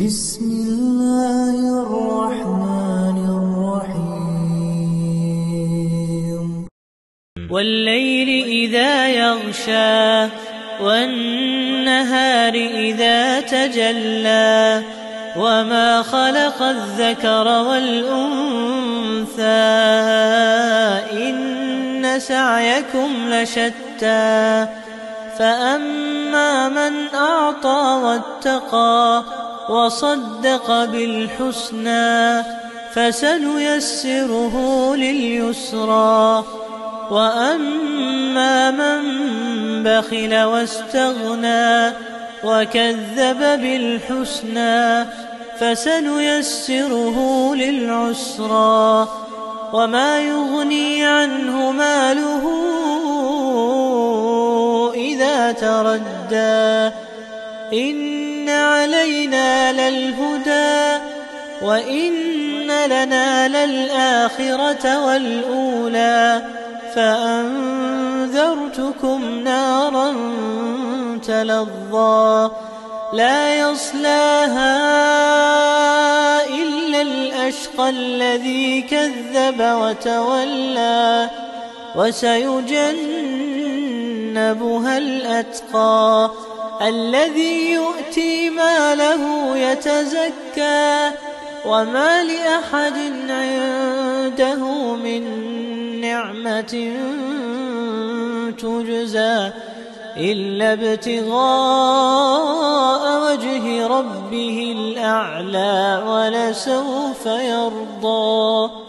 بسم الله الرحمن الرحيم والليل إذا يغشى والنهار إذا تجلى وما خلق الذكر والأنثى إن سعيكم لشتى فأما من أعطى واتقى وصدق بالحسنى فسنيسره لليسرى وأما من بخل واستغنى وكذب بالحسنى فسنيسره للعسرى وما يغني عنه ماله إذا تردى إن علينا للهدى وإن لنا للآخرة والأولى فأنذرتكم نارا تلظى لا يصلاها إلا الأشقى الذي كذب وتولى وسيجنبها الأتقى الذي يؤتي ماله يتزكى وما لأحد عنده من نعمة تجزى إلا ابتغاء وجه ربه الأعلى ولسوف يرضى.